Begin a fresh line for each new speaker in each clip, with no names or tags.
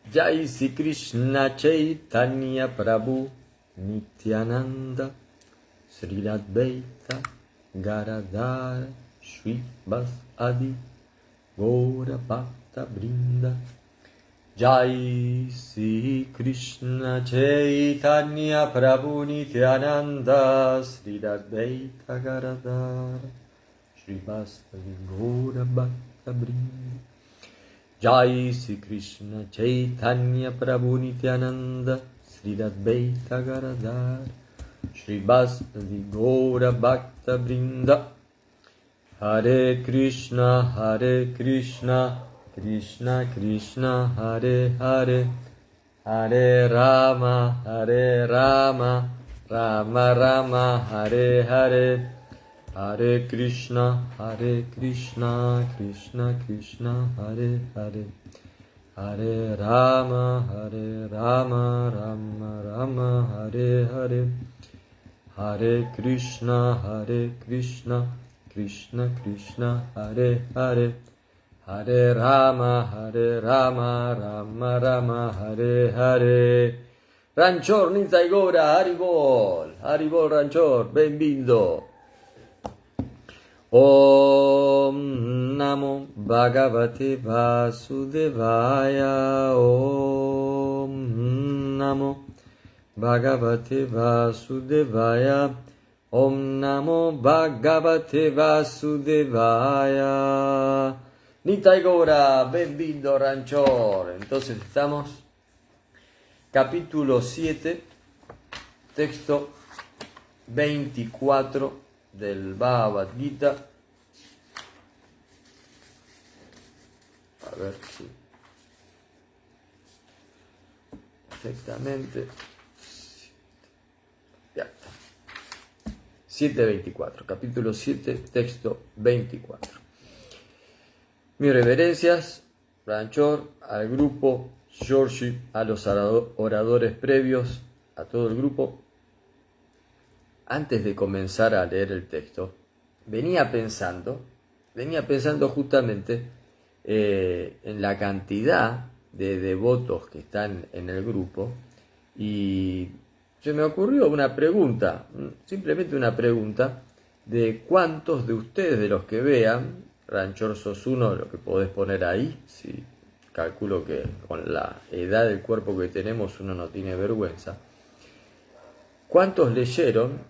Jai Sri Krishna Chaitanya Prabhu Nityananda Sri Advaita Garadhara Shri Bas Adi Gaura Bhakta Brinda. Jai Sri Krishna Chaitanya Prabhu Nityananda Sri Advaita Garadhara Shri Bas Adi Gaura Bhakta Brinda. Jai Sri Krishna Chaitanya Prabhu Nityananda Sri Advaita Garadhara Shri Vasudeva Gaura Bhakta Brinda. Hare Krishna Krishna Krishna Hare Hare, Hare Rama Rama Rama Hare Hare, Hare Krishna Krishna Krishna Hare Hare, Hare Rama Rama Rama Hare Hare, Hare Krishna Krishna Krishna Hare Hare, Hare Rama Rama Rama Hare Hare. Ranchor Nitai Gora, Haribol Ranchor, bem-vindo. Om Namo Bhagavate Vasudevaya. Om Namo Bhagavate Vasudevaya. Om Namo Bhagavate Vasudevaya. Nitai Gora, bem-vindo Ranchor. Entonces estamos, capítulo 7, texto 24 del Bhagavad Gita. A ver si perfectamente. Ya está. 7.24, capítulo 7, texto 24. Mis reverencias, Ranchor, al grupo, Georgie, a los oradores previos, a todo el grupo. Antes de comenzar a leer el texto, venía pensando justamente en la cantidad de devotos que están en el grupo, y se me ocurrió una pregunta, simplemente una pregunta, de cuántos de ustedes, de los que vean, Ranchor sos uno, lo que podés poner ahí, si calculo que con la edad del cuerpo que tenemos uno no tiene vergüenza, ¿cuántos leyeron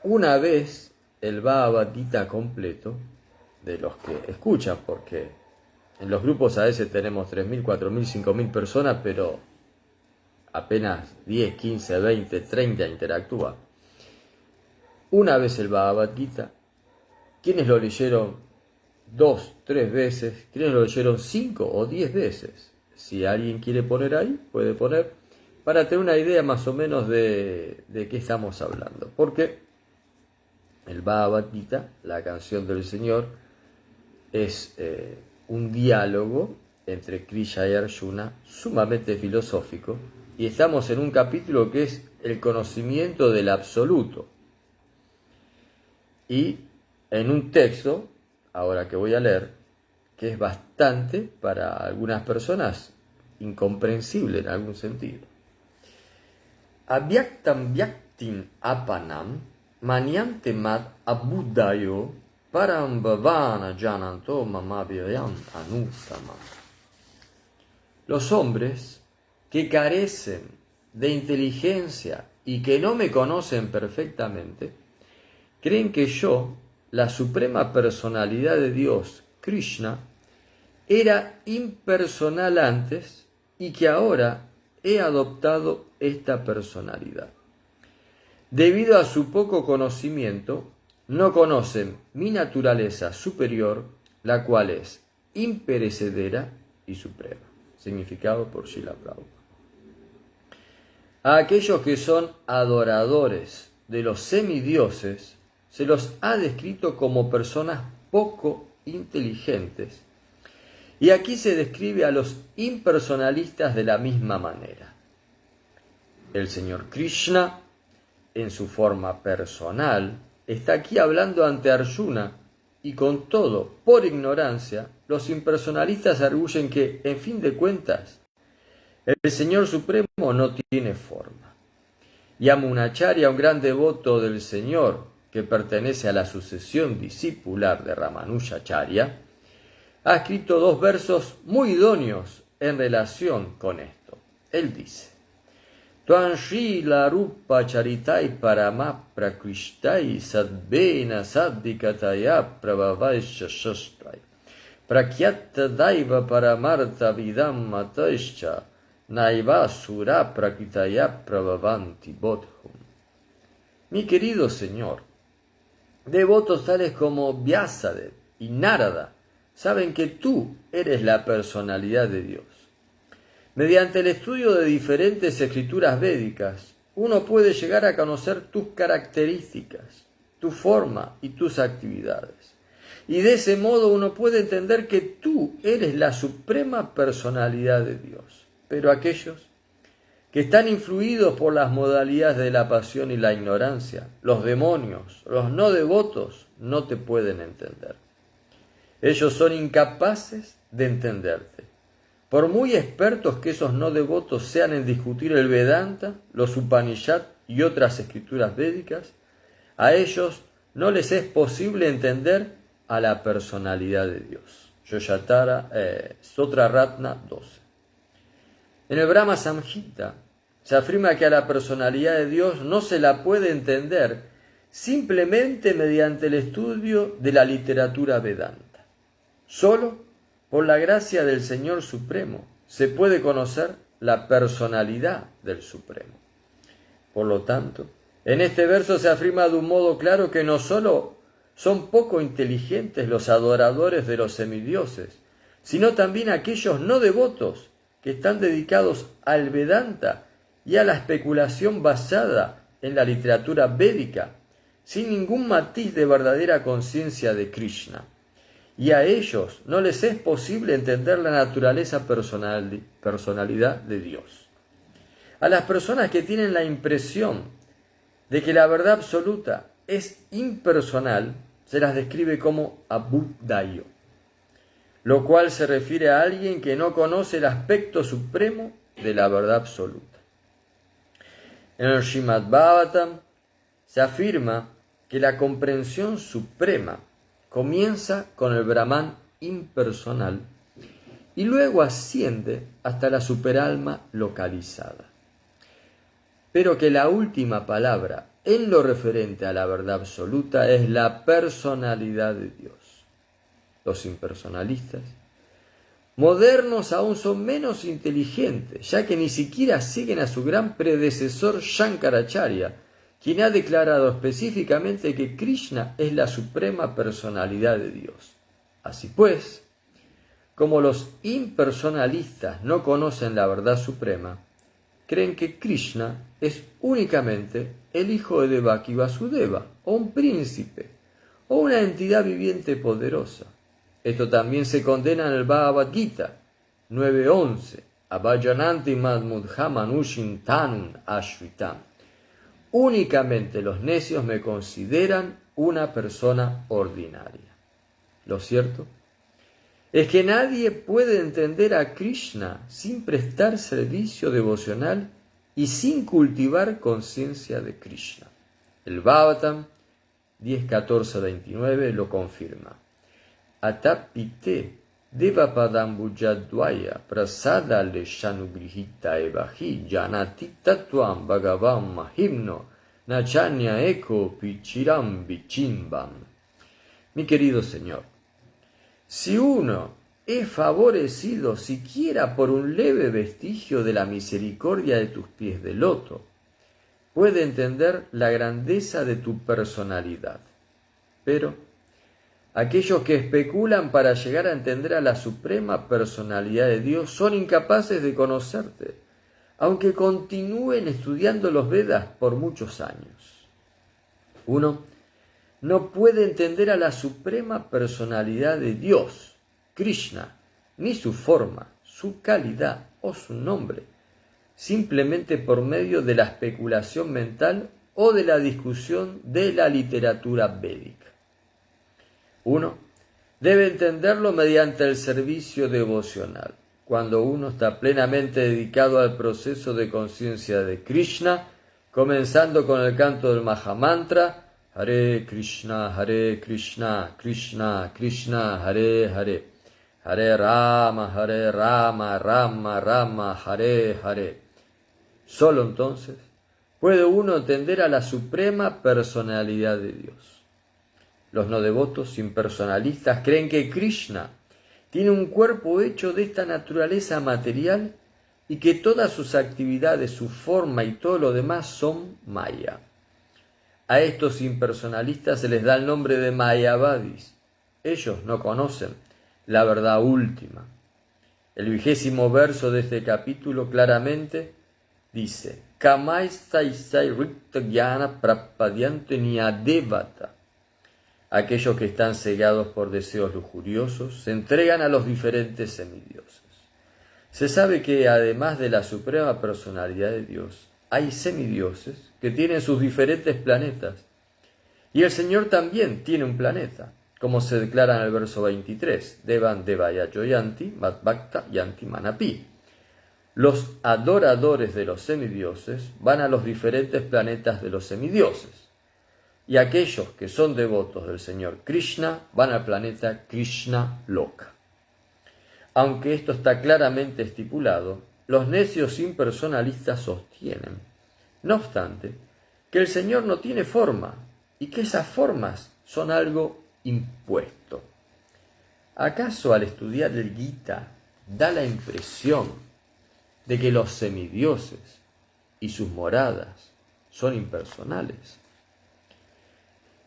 una vez el Bhagavad Gita completo, de los que escuchan? Porque en los grupos a veces tenemos 3.000, 4.000, 5.000 personas, pero apenas 10, 15, 20, 30 interactúan. Una vez el Bhagavad Gita, ¿quiénes lo leyeron 2, 3 veces? ¿Quiénes lo leyeron 5 o 10 veces? Si alguien quiere poner ahí, puede poner, para tener una idea más o menos de qué estamos hablando. Porque el Bhagavad Gita, la canción del Señor, es un diálogo entre Krishna y Arjuna, sumamente filosófico, y estamos en un capítulo que es el conocimiento del absoluto. Y en un texto, ahora que voy a leer, que es bastante, para algunas personas, incomprensible en algún sentido. Avyaktam vyaktin apanam Manyante mat abudayo param bhavana jananto mamavyayam anutama. Los hombres que carecen de inteligencia y que no me conocen perfectamente, creen que yo, la suprema personalidad de Dios, Krishna, era impersonal antes y que ahora he adoptado esta personalidad. Debido a su poco conocimiento, no conocen mi naturaleza superior, la cual es imperecedera y suprema. Significado por Srila Prabhupada. A aquellos que son adoradores de los semidioses, se los ha descrito como personas poco inteligentes, y aquí se describe a los impersonalistas de la misma manera. El Señor Krishna, en su forma personal, está aquí hablando ante Arjuna, y con todo, por ignorancia, los impersonalistas arguyen que, en fin de cuentas, El Señor Supremo no tiene forma. Yamunacharya, un gran devoto del Señor que pertenece a la sucesión discipular de Ramanujacharya, ha escrito 2 versos muy idóneos en relación con esto. Él dice: Tvan Srila Rupa Charitai Parama Prakrishtai Sadvena Sadvikataya Prabhavaisha Shastrai Prakyatta Daiva Paramartha Vidam Mataischa Naiva Sura Prakritaya Prabhavanti Bodhum. Mi querido Señor, devotos tales como Vyasadeva y Narada saben que tú eres la personalidad de Dios. Mediante el estudio de diferentes escrituras védicas, uno puede llegar a conocer tus características, tu forma y tus actividades. Y de ese modo uno puede entender que tú eres la suprema personalidad de Dios. Pero aquellos que están influidos por las modalidades de la pasión y la ignorancia, los demonios, los no devotos, no te pueden entender. Ellos son incapaces de entenderte. Por muy expertos que esos no devotos sean en discutir el Vedanta, los Upanishad y otras escrituras védicas, a ellos no les es posible entender a la personalidad de Dios. Yoyatara, Sotra Ratna 12. En el Brahma Samhita se afirma que a la personalidad de Dios no se la puede entender simplemente mediante el estudio de la literatura Vedanta. Solo por la gracia del Señor Supremo se puede conocer la personalidad del Supremo. Por lo tanto, en este verso se afirma de un modo claro que no solo son poco inteligentes los adoradores de los semidioses, sino también aquellos no devotos que están dedicados al Vedanta y a la especulación basada en la literatura védica, sin ningún matiz de verdadera conciencia de Krishna. Y a ellos no les es posible entender la naturaleza personalidad de Dios. A las personas que tienen la impresión de que la verdad absoluta es impersonal, se las describe como abuddhayo, lo cual se refiere a alguien que no conoce el aspecto supremo de la verdad absoluta. En el Srimad Bhagavatam se afirma que la comprensión suprema comienza con el Brahman impersonal y luego asciende hasta la superalma localizada. Pero que la última palabra en lo referente a la verdad absoluta es la personalidad de Dios. Los impersonalistas modernos aún son menos inteligentes, ya que ni siquiera siguen a su gran predecesor Shankaracharya, quien ha declarado específicamente que Krishna es la suprema personalidad de Dios. Así pues, como los impersonalistas no conocen la verdad suprema, creen que Krishna es únicamente el hijo de Devaki Vasudeva, o un príncipe, o una entidad viviente poderosa. Esto también se condena en el Bhagavad Gita 9.11, Abhajananti madmudhamanushin tanun ashritam. Únicamente los necios me consideran una persona ordinaria. Lo cierto es que nadie puede entender a Krishna sin prestar servicio devocional y sin cultivar conciencia de Krishna. El Bhagavatam 10.14-29 lo confirma. Atapite devapadambujadvaya prasada leshanugrihita evahi janati tatuam bhagavam mahimno nachanya eko pichiram bichimbam. Mi querido Señor, si uno es favorecido siquiera por un leve vestigio de la misericordia de tus pies de loto, puede entender la grandeza de tu personalidad. Pero aquellos que especulan para llegar a entender a la suprema personalidad de Dios son incapaces de conocerte, aunque continúen estudiando los Vedas por muchos años. Uno no puede entender a la suprema personalidad de Dios, Krishna, ni su forma, su calidad o su nombre, simplemente por medio de la especulación mental o de la discusión de la literatura védica. Uno debe entenderlo mediante el servicio devocional, cuando uno está plenamente dedicado al proceso de conciencia de Krishna, comenzando con el canto del Mahamantra, Hare Krishna, Krishna Krishna, Hare Hare, Hare Rama, Rama Rama, Hare Hare. Solo entonces puede uno entender a la suprema personalidad de Dios. Los no devotos impersonalistas creen que Krishna tiene un cuerpo hecho de esta naturaleza material y que todas sus actividades, su forma y todo lo demás son Maya. A estos impersonalistas se les da el nombre de Mayavadis. Ellos no conocen la verdad última. El 20º verso de este capítulo claramente dice: Kamaisai rikta jnana prapadyante niyadevata. Aquellos que están cegados por deseos lujuriosos se entregan a los diferentes semidioses. Se sabe que además de la suprema personalidad de Dios, hay semidioses que tienen sus diferentes planetas. Y el Señor también tiene un planeta, como se declara en el verso 23, Devan Devaya Joyanti, Madbhakta Yanti Manapi. Los adoradores de los semidioses van a los diferentes planetas de los semidioses. Y aquellos que son devotos del Señor Krishna van al planeta Krishna Loka. Aunque esto está claramente estipulado, los necios impersonalistas sostienen, no obstante, que el Señor no tiene forma y que esas formas son algo impuesto. ¿Acaso al estudiar el Gita da la impresión de que los semidioses y sus moradas son impersonales?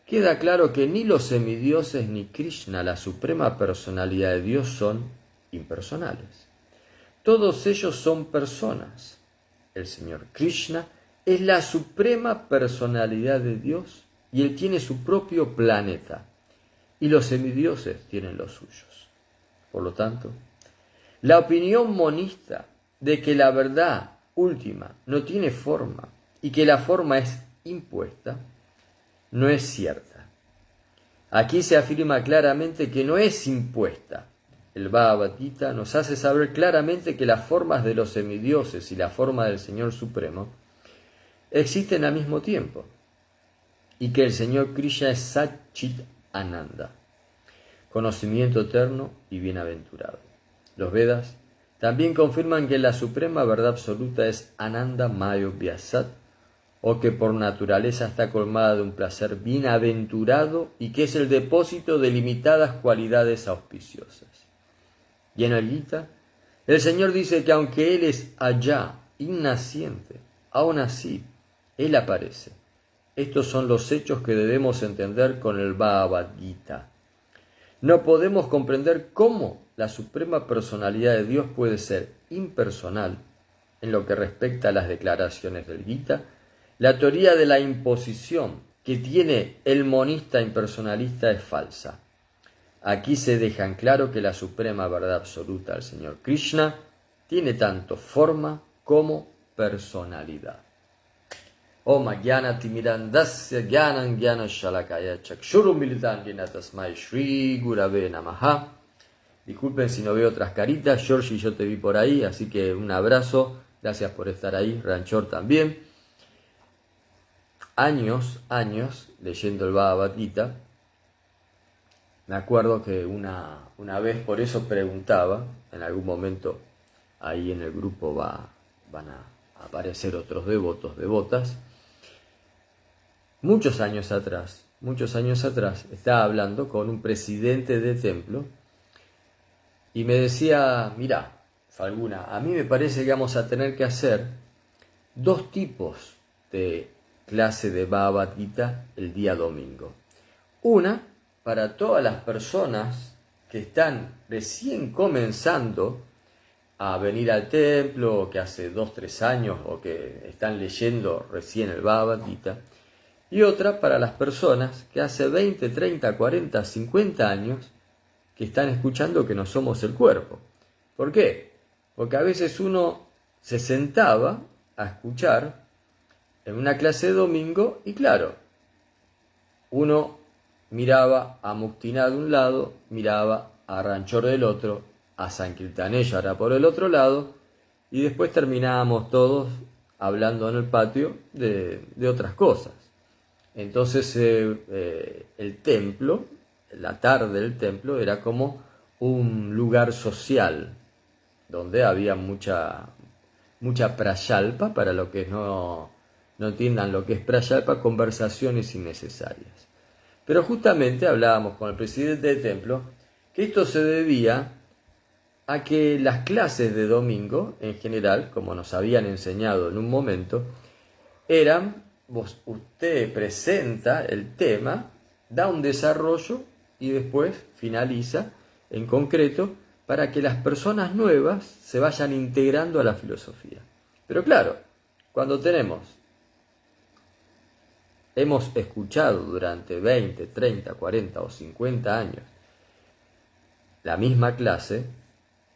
Queda claro que ni los semidioses ni Krishna, la suprema personalidad de Dios, son impersonales. Todos ellos son personas. El Señor Krishna es la suprema personalidad de Dios y Él tiene su propio planeta. Y los semidioses tienen los suyos. Por lo tanto, la opinión monista de que la verdad última no tiene forma y que la forma es impuesta, no es cierta. Aquí se afirma claramente que no es impuesta. El Bhagavad Gita nos hace saber claramente que las formas de los semidioses y la forma del Señor Supremo existen al mismo tiempo y que el Señor Krishna es Satchit Ananda, conocimiento eterno y bienaventurado. Los Vedas también confirman que la suprema verdad absoluta es Ananda Mayo Vyasat, o que por naturaleza está colmada de un placer bienaventurado y que es el depósito de limitadas cualidades auspiciosas. Y en el Gita, el Señor dice que aunque Él es allá, innaciente, aún así, Él aparece. Estos son los hechos que debemos entender con el Bhagavad Gita. No podemos comprender cómo la suprema personalidad de Dios puede ser impersonal en lo que respecta a las declaraciones del Gita. La teoría de la imposición que tiene el monista impersonalista es falsa. Aquí se deja en claro que la suprema verdad absoluta del Señor Krishna tiene tanto forma como personalidad. Om Jnana Timirandasya Jnanam Jnana Shalakaya Chakshuru Militan Jena Tasmai Shri Gurave Namaha. Disculpen si no veo otras caritas, Georgie, yo te vi por ahí, así que un abrazo, gracias por estar ahí, Ranchor también. Años leyendo el Bhagavad Gita. Me acuerdo que una vez por eso preguntaba, en algún momento ahí en el grupo van a aparecer otros devotos, devotas. Muchos años atrás, estaba hablando con un presidente de templo y me decía, mira, Falguna, a mí me parece que vamos a tener que hacer 2 tipos de clase de Bhagavad Gita el día domingo. Una para todas las personas que están recién comenzando a venir al templo, o que hace 2-3 años, o que están leyendo recién el Bhagavad Gita, y otra para las personas que hace 20, 30, 40, 50 años que están escuchando que no somos el cuerpo. ¿Por qué? Porque a veces uno se sentaba a escuchar en una clase de domingo y claro, uno miraba a Muktina de un lado, miraba a Ranchor del otro, a San Quintanilla por el otro lado, y después terminábamos todos hablando en el patio de otras cosas. Entonces el templo, la tarde del templo, era como un lugar social, donde había mucha prayalpa, para los que no entiendan lo que es prayalpa, conversaciones innecesarias. Pero justamente hablábamos con el presidente del templo que esto se debía a que las clases de domingo, en general, como nos habían enseñado en un momento, eran, usted presenta el tema, da un desarrollo y después finaliza en concreto para que las personas nuevas se vayan integrando a la filosofía. Pero claro, cuando hemos escuchado durante 20, 30, 40 o 50 años la misma clase,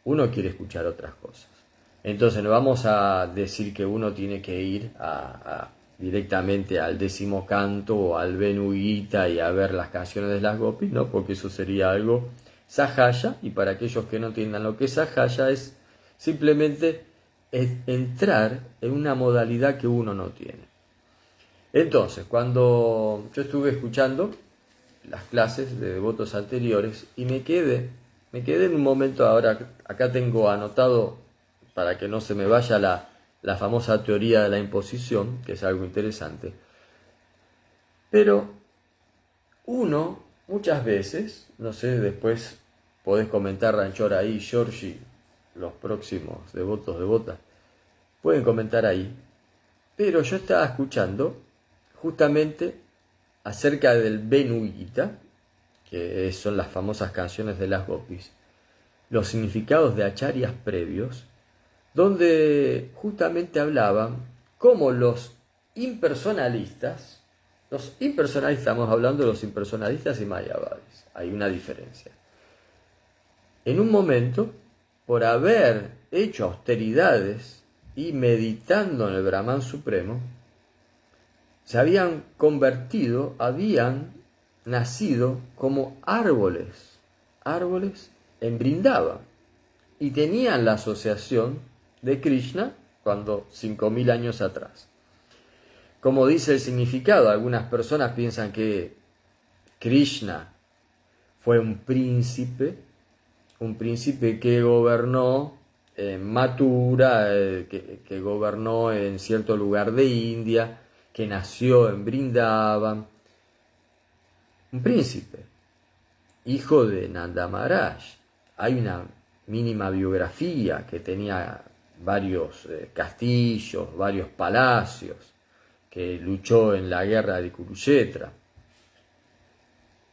uno quiere escuchar otras cosas. Entonces no vamos a decir que uno tiene que ir directamente al 10º canto o al Benugita y a ver las canciones de las gopis, no, porque eso sería algo sajaya, y para aquellos que no entiendan lo que es sajaya, es simplemente entrar en una modalidad que uno no tiene. Entonces, cuando yo estuve escuchando las clases de devotos anteriores y me quedé en un momento, ahora acá tengo anotado para que no se me vaya la famosa teoría de la imposición, que es algo interesante. Pero uno, muchas veces, no sé, después podés comentar, Ranchor, ahí, Giorgi, los próximos devotas, pueden comentar ahí. Pero yo estaba escuchando justamente acerca del Benugita, que son las famosas canciones de las gopis, los significados de acharyas previos, donde justamente hablaban cómo los impersonalistas, estamos hablando de los impersonalistas y mayavadis, hay una diferencia. En un momento, por haber hecho austeridades y meditando en el Brahman Supremo, se habían convertido, habían nacido como árboles en Vrindavan, y tenían la asociación de Krishna cuando 5.000 años atrás. Como dice el significado, algunas personas piensan que Krishna fue un príncipe que gobernó en Mathura, que gobernó en cierto lugar de India, que nació en Vrindavan. Un príncipe, hijo de Nanda Maharaj. Hay una mínima biografía que tenía varios castillos, varios palacios, que luchó en la guerra de Kurukshetra.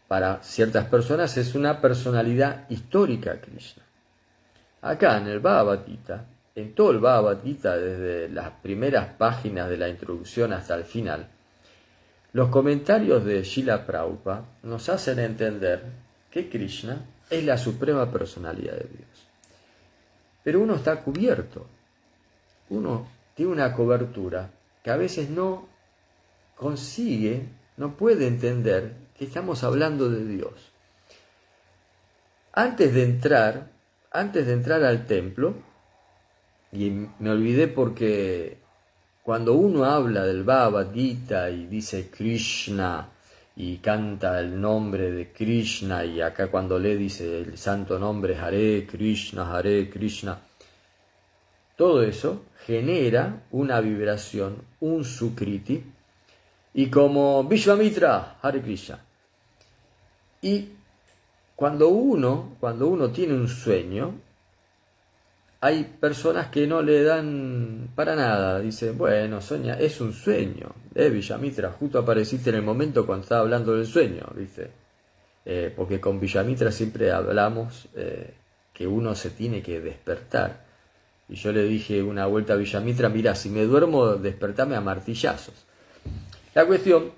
Para ciertas personas es una personalidad histórica Krishna. Acá en el Bhagavad Gita, en todo el Bhagavad Gita, desde las primeras páginas de la introducción hasta el final, los comentarios de Srila Prabhupada nos hacen entender que Krishna es la suprema personalidad de Dios. Pero uno está cubierto, uno tiene una cobertura que a veces no consigue, no puede entender que estamos hablando de Dios. Antes de entrar al templo, y me olvidé porque cuando uno habla del Bhagavad Gita y dice Krishna y canta el nombre de Krishna, y acá cuando le dice el santo nombre Hare Krishna, todo eso genera una vibración, un sukriti, y como Vishvamitra Hare Krishna. Y cuando uno tiene un sueño, hay personas que no le dan para nada, dicen, bueno, sueña, es un sueño. Vishvamitra, justo apareciste en el momento cuando estaba hablando del sueño, ¿viste? Porque con Vishvamitra siempre hablamos que uno se tiene que despertar. Y yo le dije una vuelta a Vishvamitra, mira, si me duermo, despertame a martillazos. La cuestión,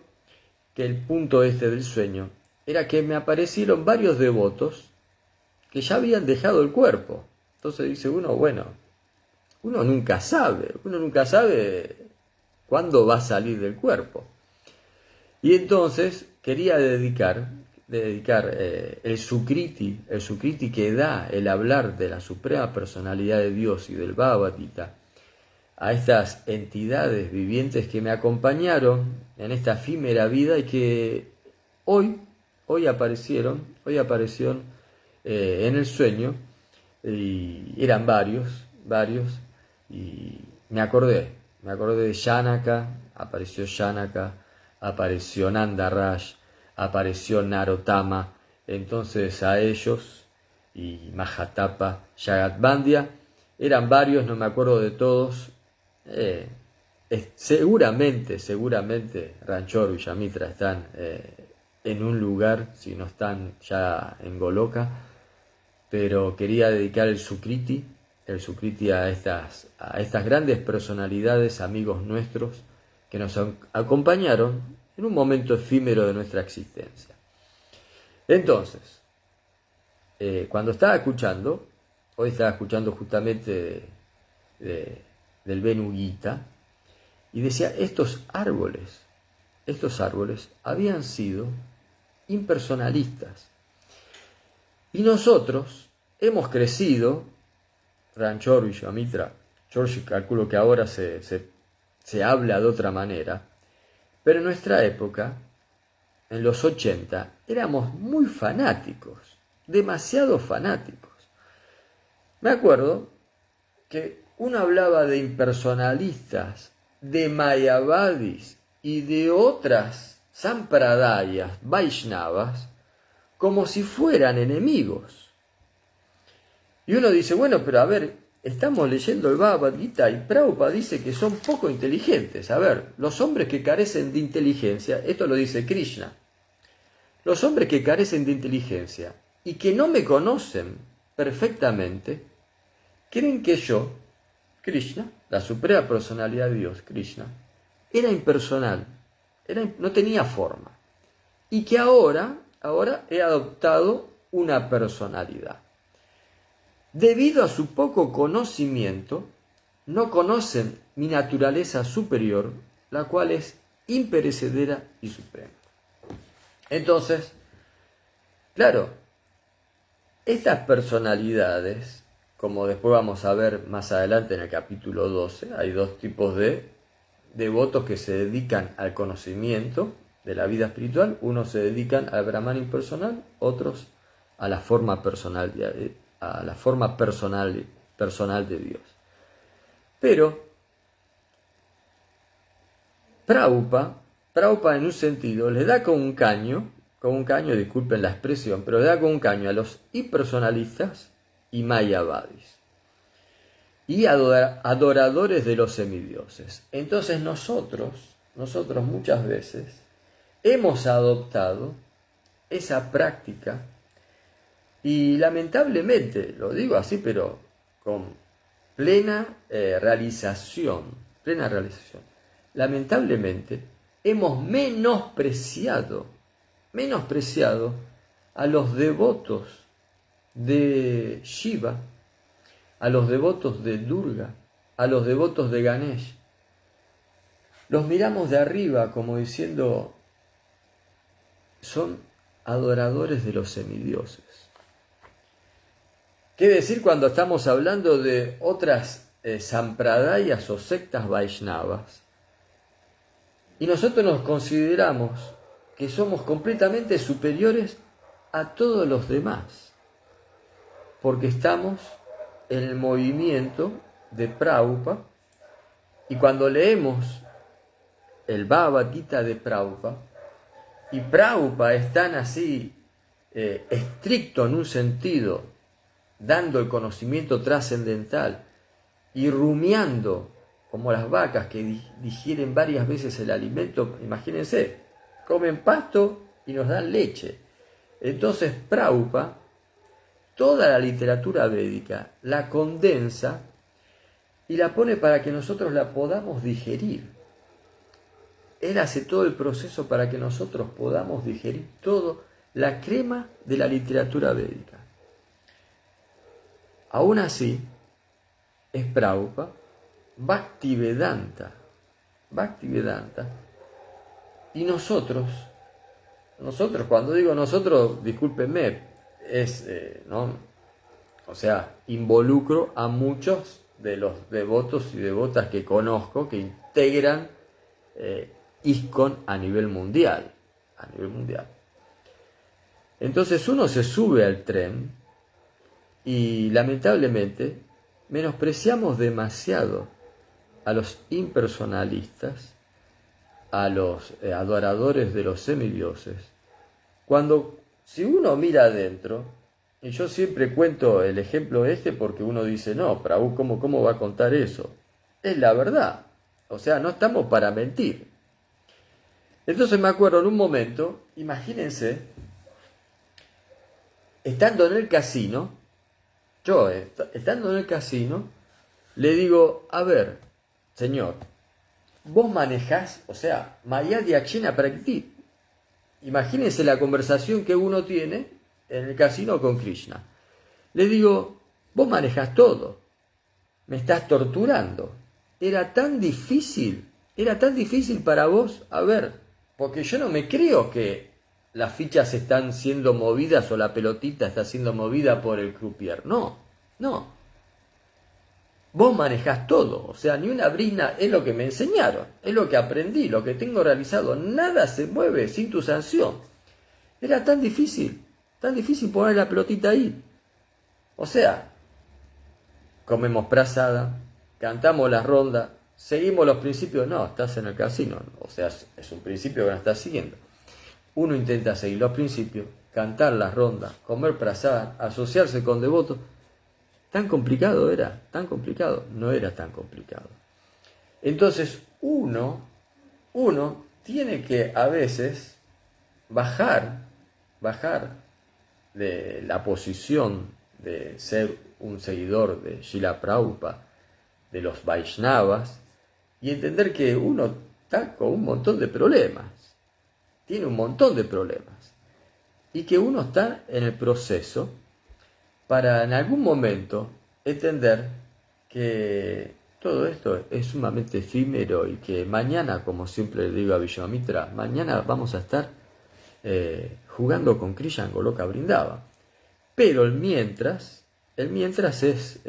que el punto del sueño, era que me aparecieron varios devotos que ya habían dejado el cuerpo. Entonces dice uno, bueno, uno nunca sabe cuándo va a salir del cuerpo. Y entonces quería dedicar, dedicar el Sukriti que da el hablar de la suprema personalidad de Dios y del Bhagavad Gita a estas entidades vivientes que me acompañaron en esta efímera vida y que hoy aparecieron en el sueño, y eran varios, y me acordé de Janaka, apareció Nanda Raj, apareció Narottama, entonces a ellos, y Mahatapa, Jagat Bandya, eran varios, no me acuerdo de todos. Seguramente Ranchor y Villamitra están en un lugar, si no están ya en Goloka, pero quería dedicar el Sukriti a estas grandes personalidades, amigos nuestros, que nos acompañaron en un momento efímero de nuestra existencia. Entonces, cuando hoy estaba escuchando justamente del Venu Gita, y decía, estos árboles habían sido impersonalistas. Y nosotros hemos crecido, Ranchor, Villamitra, George, calculo que ahora se habla de otra manera, pero en nuestra época, en los 80, éramos muy fanáticos, demasiado fanáticos. Me acuerdo que uno hablaba de impersonalistas, de mayavadis y de otras sampradayas, vaishnavas, como si fueran enemigos. Y uno dice, bueno, pero a ver, estamos leyendo el Bhagavad Gita y Prabhupada dice que son poco inteligentes. A ver, los hombres que carecen de inteligencia, esto lo dice Krishna, los hombres que carecen de inteligencia y que no me conocen perfectamente, creen que yo, Krishna, la suprema personalidad de Dios, Krishna, era impersonal, no tenía forma, y que ahora he adoptado una personalidad. Debido a su poco conocimiento, no conocen mi naturaleza superior, la cual es imperecedera y suprema. Entonces, claro, estas personalidades, como después vamos a ver más adelante en el capítulo 12, hay dos tipos de devotos que se dedican al conocimiento de la vida espiritual. Unos se dedican al Brahman impersonal, otros a la forma personal de Dios. Pero Prabhupada en un sentido le da con un caño, disculpen la expresión, pero le da con un caño a los impersonalistas y mayavadis y adoradores de los semidioses. Entonces nosotros muchas veces hemos adoptado esa práctica y lamentablemente, lo digo así, pero con plena realización, lamentablemente hemos menospreciado a los devotos de Shiva, a los devotos de Durga, a los devotos de Ganesh. Los miramos de arriba como diciendo, son adoradores de los semidioses. ¿Qué decir cuando estamos hablando de otras sampradayas o sectas vaishnavas? Y nosotros nos consideramos que somos completamente superiores a todos los demás, porque estamos en el movimiento de Prabhupada, y cuando leemos el Bhagavad Gita de Prabhupada, y Prabhupada es tan así estricto en un sentido, dando el conocimiento trascendental y rumiando como las vacas que digieren varias veces el alimento, imagínense, comen pasto y nos dan leche. Entonces Prabhupada, toda la literatura védica la condensa y la pone para que nosotros la podamos digerir. Él hace todo el proceso para que nosotros podamos digerir todo, la crema de la literatura védica. Aún así, es Prabhupada, Bhaktivedanta, y nosotros nosotros, cuando digo nosotros, discúlpenme, es, ¿no? O sea, involucro a muchos de los devotos y devotas que conozco que integran ISKCON a nivel mundial. A nivel mundial. Entonces uno se sube al tren y lamentablemente menospreciamos demasiado a los impersonalistas, a los adoradores de los semidioses, cuando si uno mira adentro, y yo siempre cuento el ejemplo porque uno dice, no, Prabhu, ¿cómo va a contar eso? Es la verdad, o sea, no estamos para mentir. Entonces me acuerdo en un momento, imagínense, estando en el casino, yo estando en el casino, le digo, a ver, señor, vos manejás, o sea, Maya Diakshina Prakriti. Imagínense la conversación que uno tiene en el casino con Krishna. Le digo, vos manejás todo, me estás torturando. Era tan difícil para vos, a ver, porque yo no me creo que las fichas están siendo movidas o la pelotita está siendo movida por el croupier. No. Vos manejás todo, o sea, ni una brizna, es lo que me enseñaron, es lo que aprendí, lo que tengo realizado, nada se mueve sin tu sanción. Era tan difícil poner la pelotita ahí. O sea, comemos prasada, cantamos las rondas, seguimos los principios, no, estás en el casino, o sea, es un principio que no estás siguiendo. Uno intenta seguir los principios, cantar las rondas, comer prasada, asociarse con devotos. ¿Tan complicado era? ¿Tan complicado? No era tan complicado. Entonces uno tiene que a veces bajar de la posición de ser un seguidor de Srila Prabhupada, de los Vaishnavas, y entender que uno está con un montón de problemas, tiene un montón de problemas, y que uno está en el proceso para en algún momento entender que todo esto es sumamente efímero y que mañana, como siempre le digo a Vishwamitra, mañana vamos a estar jugando con Krishna en Goloka Vrindava. Pero el mientras es,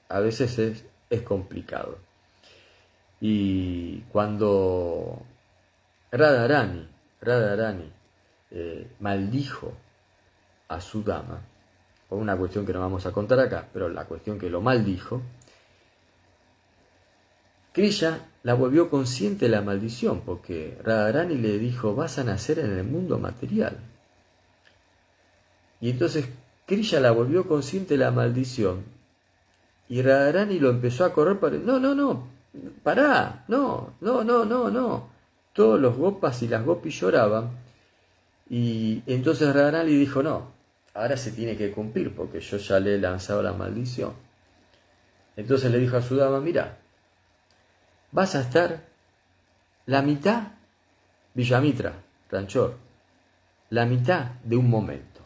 a veces es complicado. Y cuando Radharani maldijo a Sudama, por una cuestión que no vamos a contar acá, pero la cuestión que lo maldijo, Krishna la volvió consciente de la maldición, porque Radharani le dijo, vas a nacer en el mundo material. Y entonces Krishna la volvió consciente de la maldición, y Radharani lo empezó a correr para... No, pará, no. Todos los gopas y las gopis lloraban, y entonces Radharani dijo, no, ahora se tiene que cumplir porque yo ya le he lanzado la maldición. Entonces le dijo a Sudama, mira, vas a estar la mitad, Vishwamitra, Ranchor, la mitad de un momento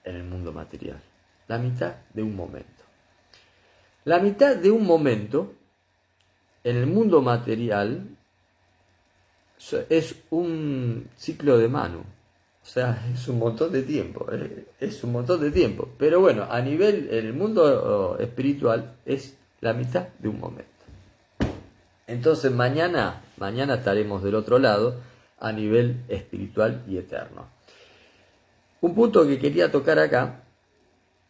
en el mundo material. La mitad de un momento. La mitad de un momento en el mundo material es un ciclo de Manu. O sea, es un montón de tiempo, pero bueno, a nivel, en el mundo espiritual es la mitad de un momento. Entonces mañana estaremos del otro lado, a nivel espiritual y eterno. Un punto que quería tocar acá,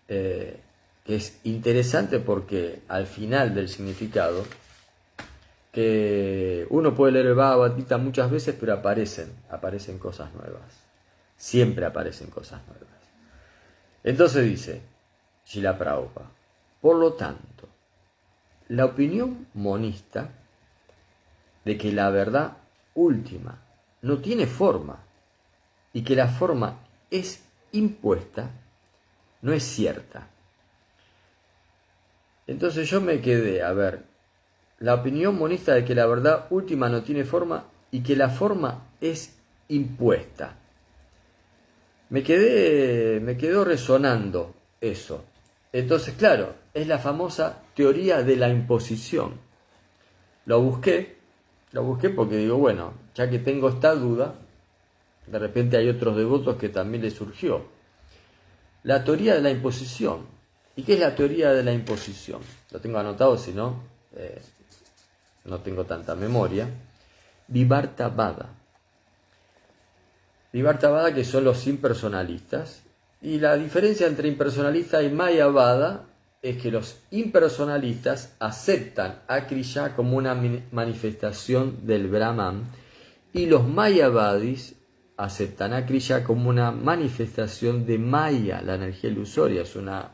que es interesante porque al final del significado, que uno puede leer el Bhagavad Gita muchas veces, pero aparecen cosas nuevas. Siempre aparecen cosas nuevas. Entonces dice Srila Prabhupada, por lo tanto, la opinión monista de que la verdad última no tiene forma y que la forma es impuesta, no es cierta. Entonces yo me quedé, a ver, la opinión monista de que la verdad última no tiene forma y que la forma es impuesta. Me quedó resonando eso. Entonces, claro, es la famosa teoría de la imposición. Lo busqué porque digo, bueno, ya que tengo esta duda, De repente hay otros devotos que también les surgió. La teoría de la imposición. ¿Y qué es la teoría de la imposición? Lo tengo anotado, si no, no tengo tanta memoria. Vivartavada. Vivartavada, que son los impersonalistas. Y la diferencia entre impersonalista y Mayavada es que los impersonalistas aceptan a Krishna como una manifestación del Brahman y los Mayavadis aceptan a Krishna como una manifestación de Maya, la energía ilusoria. Es una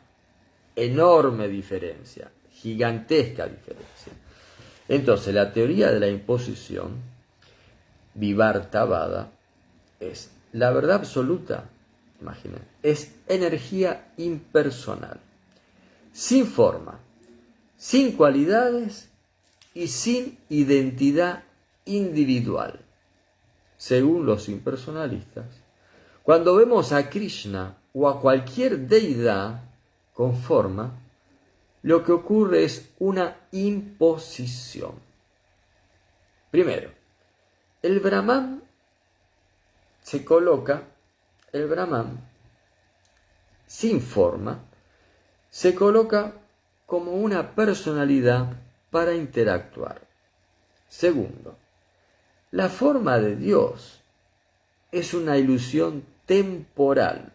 enorme diferencia, gigantesca diferencia. Entonces, la teoría de la imposición, Vivartavada, es la verdad absoluta, imaginen, es energía impersonal, sin forma, sin cualidades y sin identidad individual. Según los impersonalistas, cuando vemos a Krishna o a cualquier deidad con forma, lo que ocurre es una imposición. Primero, el Brahman se coloca, el Brahman sin forma, se coloca como una personalidad para interactuar. Segundo, la forma de Dios es una ilusión temporal,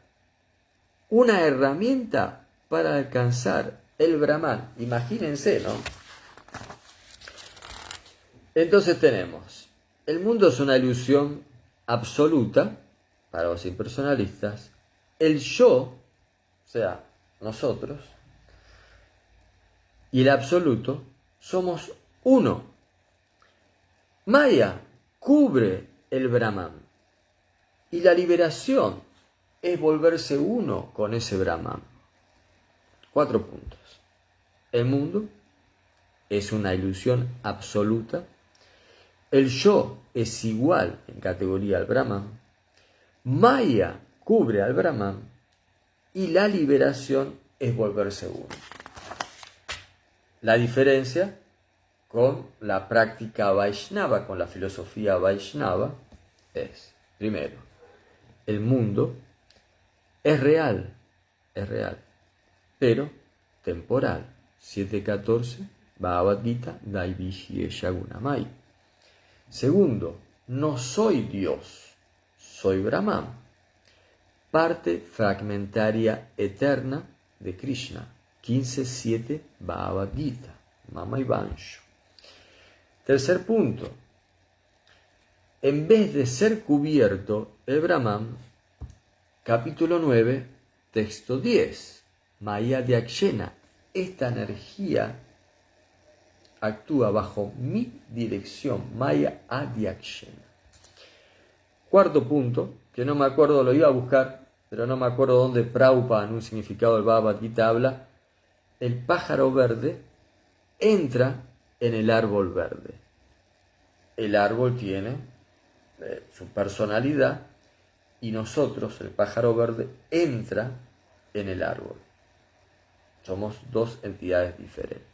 una herramienta para alcanzar el Brahman. Imagínense, ¿no? Entonces tenemos, el mundo es una ilusión absoluta para los impersonalistas, el yo, o sea, nosotros, y el absoluto somos uno. Maya cubre el Brahman y la liberación es volverse uno con ese Brahman. 4 puntos. El mundo es una ilusión absoluta. El yo es igual en categoría al Brahman. Maya cubre al Brahman y la liberación es volverse uno. La diferencia con la práctica Vaishnava, con la filosofía Vaishnava, es, primero, el mundo es real, pero temporal. 7.14, Bhagavad Gita, Daivishi Shagunamai. Segundo, no soy Dios, soy Brahman, parte fragmentaria eterna de Krishna. 15.7, Bhagavad Gita, Mama y Vansho. Tercer punto, en vez de ser cubierto, el Brahman, capítulo 9, texto 10, Maya Dyakshena, esta energía actúa bajo mi dirección, Maya Adyakshena. Cuarto punto, que no me acuerdo, lo iba a buscar, pero no me acuerdo dónde Prabhupada en un significado del Bhagavad Gita habla, el pájaro verde entra en el árbol verde. El árbol tiene su personalidad y nosotros, el pájaro verde, entra en el árbol. Somos dos entidades diferentes.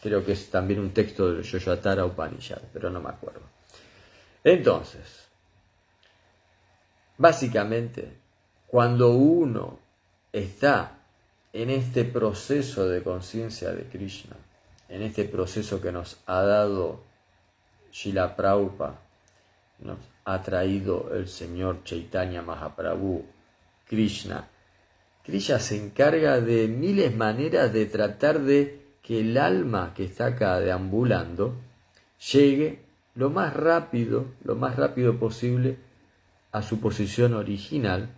Creo que es también un texto del Yoyatara Upanishad, pero no me acuerdo. Entonces, básicamente, cuando uno está en este proceso de conciencia de Krishna, en este proceso que nos ha dado Srila Prabhupada, nos ha traído el Señor Chaitanya Mahaprabhu, Krishna se encarga de miles maneras de tratar de que el alma que está acá deambulando llegue lo más rápido posible a su posición original,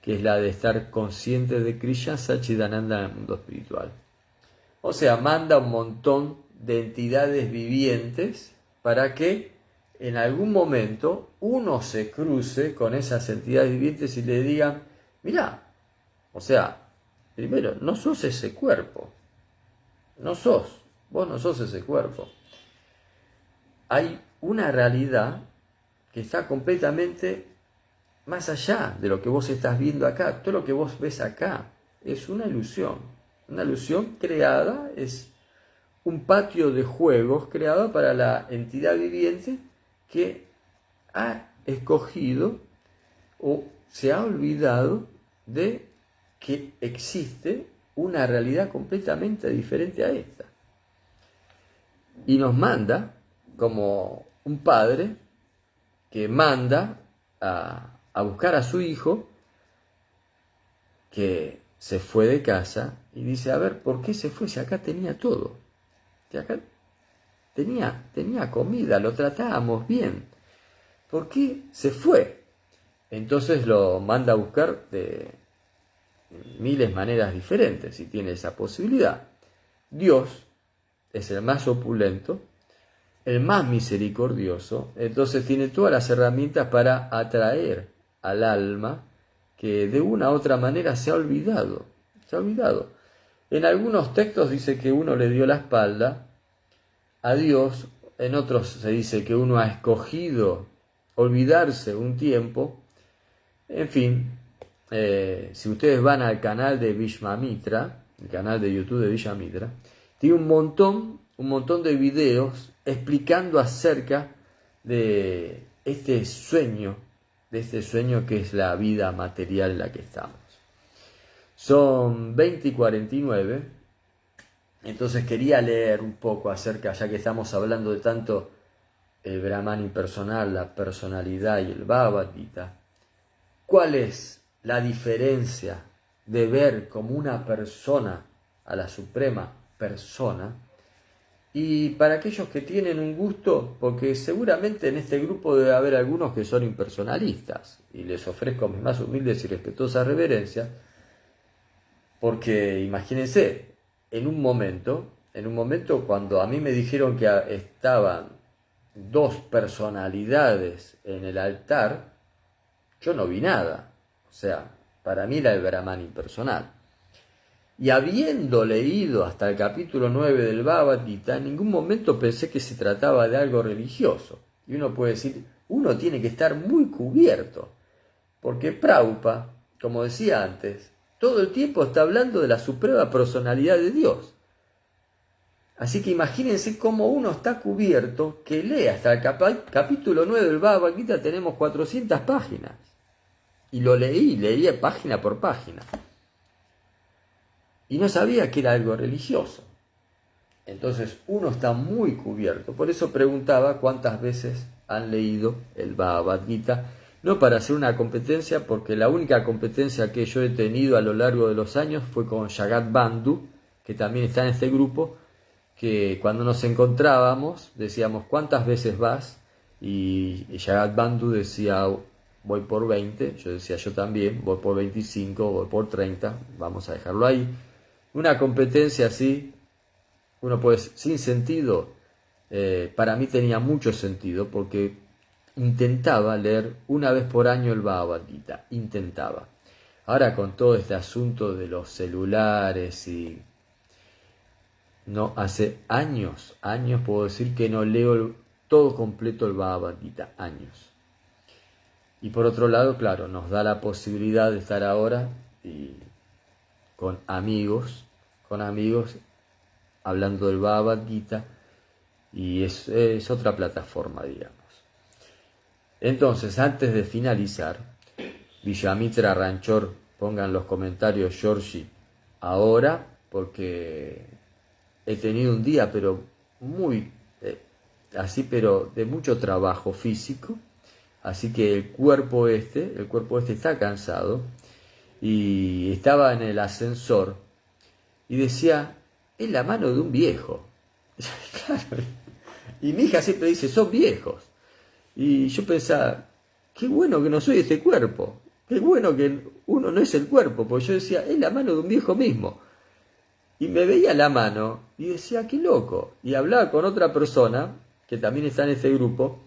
que es la de estar consciente de Krishna Sachidananda en el mundo espiritual. O sea, manda un montón de entidades vivientes para que en algún momento uno se cruce con esas entidades vivientes y le digan, mirá, o sea, primero, no sos ese cuerpo, vos no sos ese cuerpo. Hay una realidad que está completamente más allá de lo que vos estás viendo acá. Todo lo que vos ves acá es una ilusión creada, es un patio de juegos creado para la entidad viviente que ha escogido o se ha olvidado de que existe una realidad completamente diferente a esta. Y nos manda como un padre que manda a buscar a su hijo que se fue de casa y dice, a ver, ¿por qué se fue? Si acá tenía todo. Si acá tenía comida, lo tratábamos bien. ¿Por qué se fue? Entonces lo manda a buscar de miles maneras diferentes si tiene esa posibilidad. Dios es el más opulento, el más misericordioso, entonces tiene todas las herramientas para atraer al alma que de una u otra manera se ha olvidado. En algunos textos dice que uno le dio la espalda a Dios, en otros se dice que uno ha escogido olvidarse un tiempo. En fin, si ustedes van al canal de Vishwamitra, el canal de YouTube de Vishwamitra, tiene un montón de videos explicando acerca de este sueño que es la vida material en la que estamos. Son 20 y 49, entonces quería leer un poco acerca, ya que estamos hablando de tanto el Brahman impersonal, la personalidad y el Bhagavad Gita. ¿Cuál es la diferencia de ver como una persona a la suprema persona? Y para aquellos que tienen un gusto, porque seguramente en este grupo debe haber algunos que son impersonalistas, y les ofrezco mis más humildes y respetuosas reverencias, porque imagínense, en un momento cuando a mí me dijeron que estaban dos personalidades en el altar, yo no vi nada. O sea, para mí era el Brahman impersonal. Y habiendo leído hasta el capítulo 9 del Bhagavad Gita, en ningún momento pensé que se trataba de algo religioso. Y uno puede decir, uno tiene que estar muy cubierto, porque Prabhupada, como decía antes, todo el tiempo está hablando de la suprema personalidad de Dios. Así que imagínense cómo uno está cubierto, que lee hasta el capítulo 9 del Bhagavad Gita, tenemos 400 páginas. Y lo leía página por página. Y no sabía que era algo religioso. Entonces uno está muy cubierto. Por eso preguntaba cuántas veces han leído el Bhagavad Gita. No para hacer una competencia, porque la única competencia que yo he tenido a lo largo de los años fue con Jagat Bandhu, que también está en este grupo, que cuando nos encontrábamos decíamos ¿cuántas veces vas? Y Jagat Bandhu decía voy por 20, yo decía yo también, voy por 25, voy por 30, vamos a dejarlo ahí. Una competencia así, uno puede, sin sentido, para mí tenía mucho sentido porque intentaba leer una vez por año el Bhagavad Gita, intentaba. Ahora con todo este asunto de los celulares y... No, hace años puedo decir que no leo todo completo el Bhagavad Gita, años. Y por otro lado, claro, nos da la posibilidad de estar ahora y con amigos hablando del Bhagavad Gita, y es otra plataforma, digamos. Entonces, antes de finalizar, Vishwamitra Ranchor, pongan en los comentarios Georgie ahora, porque he tenido un día, pero muy así, pero de mucho trabajo físico, así que el cuerpo este está cansado, y estaba en el ascensor y decía, es la mano de un viejo. Claro. Y mi hija siempre dice, son viejos. Y yo pensaba, qué bueno que no soy este cuerpo, qué bueno que uno no es el cuerpo, porque yo decía, es la mano de un viejo mismo. Y me veía la mano y decía, qué loco. Y hablaba con otra persona, que también está en este grupo,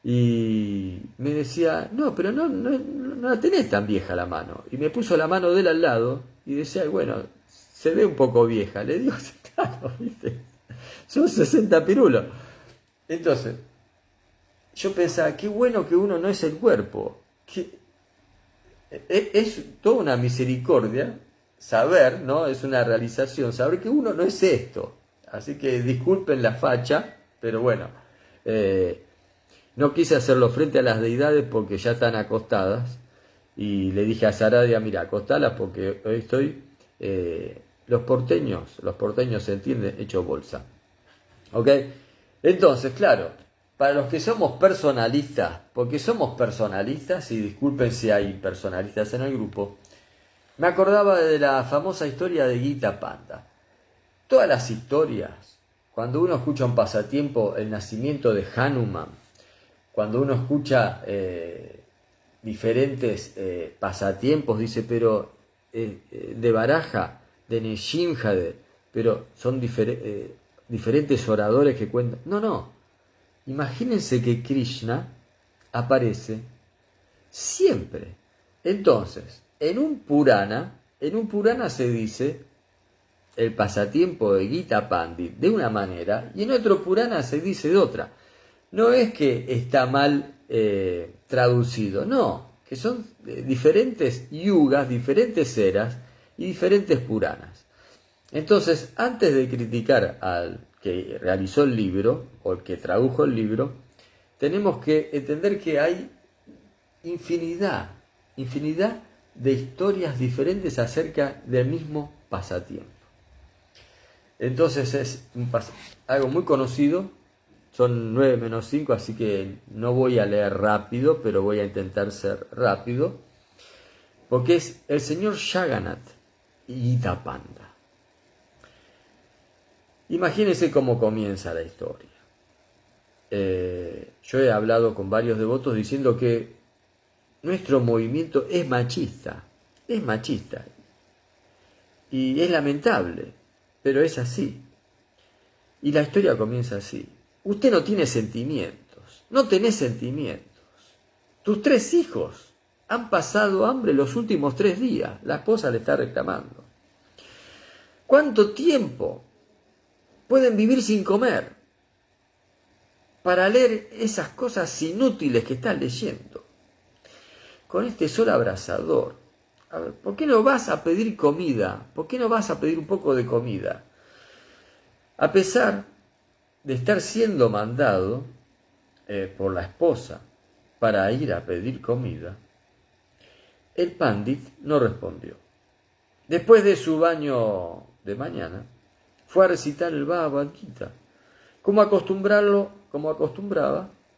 y me decía, no, pero no la tenés tan vieja la mano. Y me puso la mano de él al lado y decía, bueno, se ve un poco vieja. Le digo, claro, ¿viste? Son 60 pirulos. Entonces, yo pensaba, qué bueno que uno no es el cuerpo. Es toda una misericordia saber, ¿no? Es una realización, saber que uno no es esto. Así que disculpen la facha, pero bueno, no quise hacerlo frente a las deidades porque ya están acostadas y le dije a Saradia, mira, acostala porque hoy estoy, los porteños se entienden, hecho bolsa. ¿Ok? Entonces, claro, para los que somos personalistas, porque somos personalistas, y disculpen si hay personalistas en el grupo, me acordaba de la famosa historia de Gita Panda. Todas las historias, cuando uno escucha un pasatiempo, el nacimiento de Hanuman, cuando uno escucha diferentes pasatiempos, dice, pero de Baraja, de Nishimhade, pero son diferentes oradores que cuentan. No, imagínense que Krishna aparece siempre. Entonces, en un Purana se dice el pasatiempo de Gita Pandit de una manera y en otro Purana se dice de otra. No es que está mal traducido, no, que son diferentes yugas, diferentes eras y diferentes Puranas. Entonces, antes de criticar al que realizó el libro o el que tradujo el libro, tenemos que entender que hay infinidad de historias diferentes acerca del mismo pasatiempo. Entonces es algo muy conocido, son 9 menos 5, así que no voy a leer rápido, pero voy a intentar ser rápido, porque es el señor Jagannath y Gita Panda. Imagínense cómo comienza la historia. Yo he hablado con varios devotos diciendo que nuestro movimiento es machista, y es lamentable, pero es así. Y la historia comienza así. Usted no tiene sentimientos, no tenés sentimientos. Tus 3 hijos han pasado hambre los últimos 3 días, la esposa le está reclamando. ¿Cuánto tiempo pueden vivir sin comer para leer esas cosas inútiles que estás leyendo? Con este sol abrasador, a ver, ¿por qué no vas a pedir comida? ¿Por qué no vas a pedir un poco de comida? A pesar de estar siendo mandado por la esposa para ir a pedir comida, el Pandit no respondió. Después de su baño de mañana, fue a recitar el Bhagavad Gita, como acostumbraba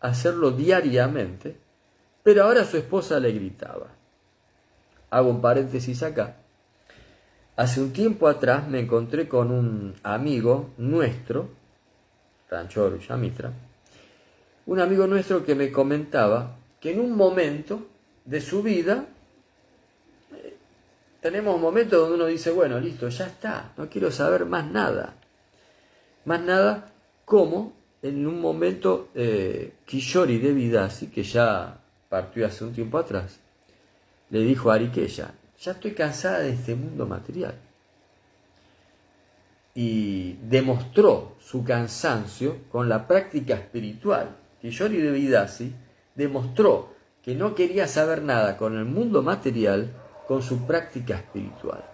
a hacerlo diariamente, pero ahora su esposa le gritaba. Hago un paréntesis acá. Hace un tiempo atrás me encontré con un amigo nuestro, Ranchor Villamitra, un amigo nuestro que me comentaba que en un momento de su vida, tenemos un momento donde uno dice, bueno, listo, ya está, no quiero saber más nada. Más nada como en un momento Kishori Devidasi, que ya partió hace un tiempo atrás, le dijo a Arikeya, ya estoy cansada de este mundo material. Y demostró su cansancio con la práctica espiritual. Kishori Devidasi demostró que no quería saber nada con el mundo material con su práctica espiritual.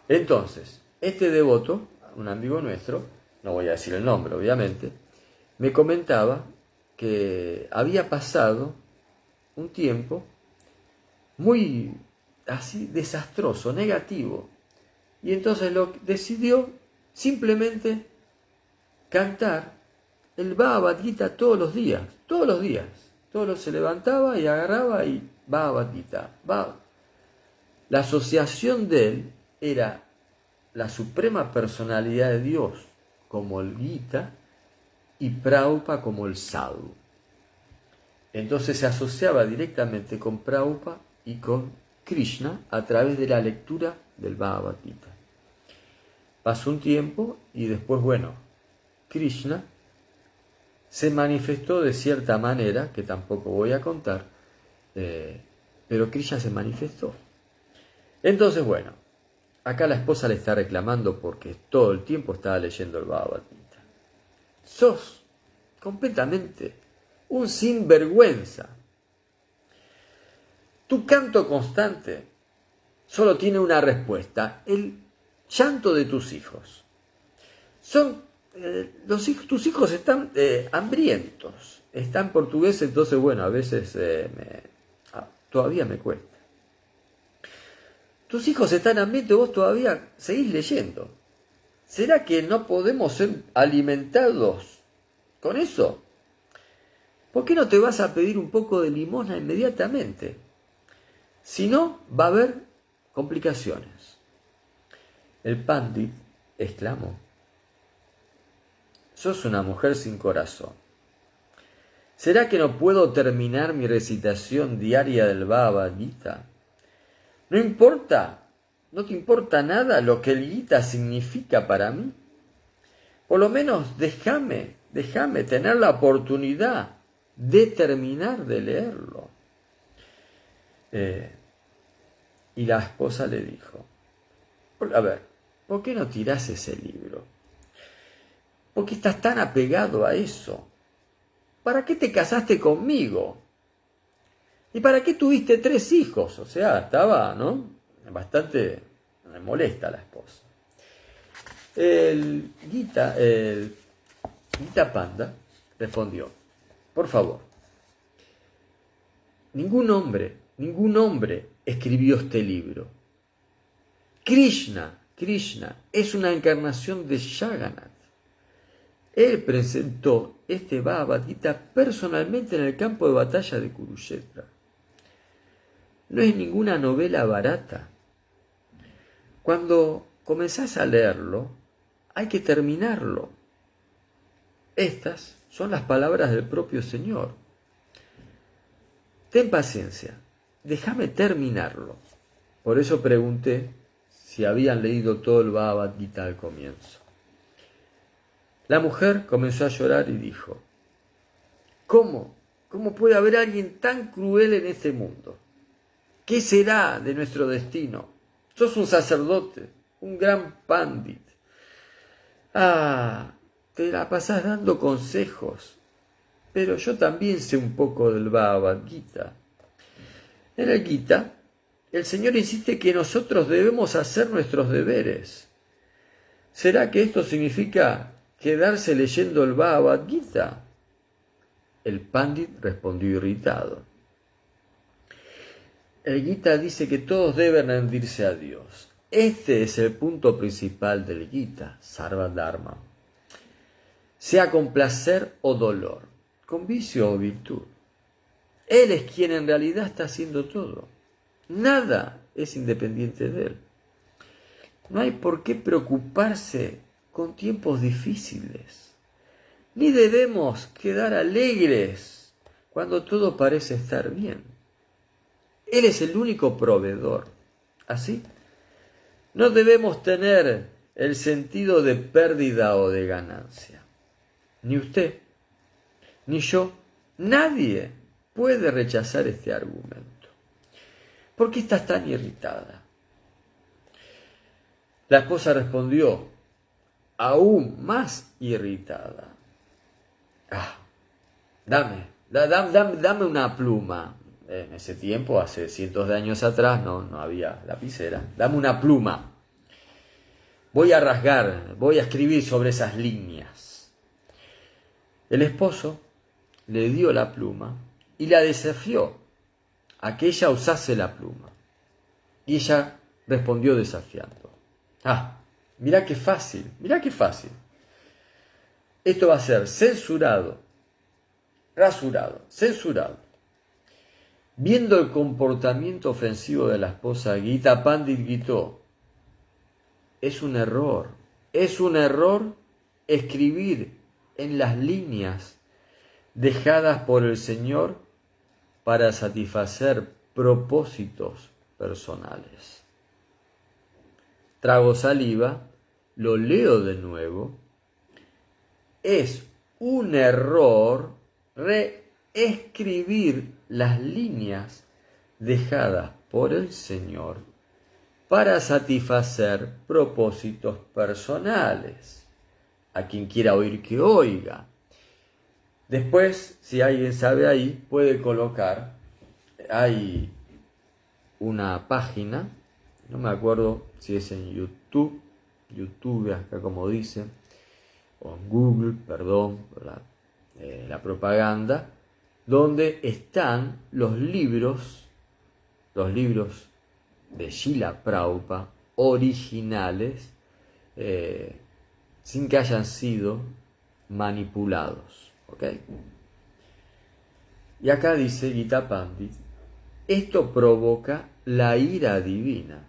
Entonces, este devoto, un amigo nuestro, no voy a decir el nombre obviamente, me comentaba que había pasado un tiempo muy así desastroso, negativo, y entonces decidió simplemente cantar el Bhagavad Gita todos los días, se levantaba y agarraba y Bhagavad Gita. La asociación de él era la suprema personalidad de Dios como el Gita y Prabhupada como el Sadhu. Entonces se asociaba directamente con Prabhupada y con Krishna a través de la lectura del Bhagavad Gita. Pasó un tiempo y después, Krishna se manifestó de cierta manera, que tampoco voy a contar, pero Krishna se manifestó. Entonces, acá la esposa le está reclamando porque todo el tiempo estaba leyendo el Bhagavad Gita. Sos completamente un sinvergüenza. Tu canto constante solo tiene una respuesta, el llanto de tus hijos. Tus hijos están hambrientos. Está en portugués, entonces a veces todavía me cuesta. Tus hijos están hambrientos y vos todavía seguís leyendo. ¿Será que no podemos ser alimentados con eso? ¿Por qué no te vas a pedir un poco de limosna inmediatamente? Si no, va a haber complicaciones. El pandit exclamó: sos una mujer sin corazón. ¿Será que no puedo terminar mi recitación diaria del Bhagavad Gita? ¿No importa? ¿No te importa nada lo que el Gita significa para mí? Por lo menos déjame tener la oportunidad de terminar de leerlo. Y la esposa le dijo: a ver, ¿por qué no tirás ese libro? ¿Por qué estás tan apegado a eso? ¿Para qué te casaste conmigo? ¿Y para qué tuviste 3 hijos? O sea, estaba, ¿no? Bastante molesta la esposa. El Gita Panda respondió: por favor, ningún hombre escribió este libro. Krishna es una encarnación de Jagannath. Él presentó este Bhagavad Gita personalmente en el campo de batalla de Kurukshetra. No es ninguna novela barata. Cuando comenzás a leerlo, hay que terminarlo. Estas son las palabras del propio Señor. Ten paciencia, déjame terminarlo. Por eso pregunté si habían leído todo el Bhagavad Gita al comienzo. La mujer comenzó a llorar y dijo: ¿Cómo puede haber alguien tan cruel en este mundo? ¿Qué será de nuestro destino? Sos un sacerdote, un gran pandit. Te la pasás dando consejos, pero yo también sé un poco del Bhagavad Gita. En el Gita, el Señor insiste que nosotros debemos hacer nuestros deberes. ¿Será que esto significa quedarse leyendo el Bhagavad Gita? El pandit respondió irritado: el Gita dice que todos deben rendirse a Dios. Este es el punto principal del Gita, Sarvadharma. Sea con placer o dolor, con vicio o virtud. Él es quien en realidad está haciendo todo. Nada es independiente de él. No hay por qué preocuparse con tiempos difíciles. Ni debemos quedar alegres cuando todo parece estar bien. Él es el único proveedor. ¿Así? No debemos tener el sentido de pérdida o de ganancia. Ni usted, ni yo, nadie puede rechazar este argumento. ¿Por qué estás tan irritada? La esposa respondió, aún más irritada: dame una pluma. En ese tiempo, hace cientos de años atrás, no había lapicera. Dame una pluma. Voy a escribir sobre esas líneas. El esposo le dio la pluma y la desafió a que ella usase la pluma. Y ella respondió desafiando: mirá qué fácil. Esto va a ser censurado, rasurado, censurado. Viendo el comportamiento ofensivo de la esposa, Gita Pandit gritó: es un error escribir en las líneas dejadas por el Señor para satisfacer propósitos personales. Trago saliva, lo leo de nuevo. Es un error reescribir las líneas dejadas por el Señor para satisfacer propósitos personales. A quien quiera oír, que oiga. Después, si alguien sabe ahí, puede colocar, hay una página, no me acuerdo si es en YouTube acá como dice, o en Google, perdón, la propaganda, donde están los libros los libros de Srila Prabhupada originales, sin que hayan sido manipulados. ¿Ok? Y acá dice Gita Pandit, esto provoca la ira divina.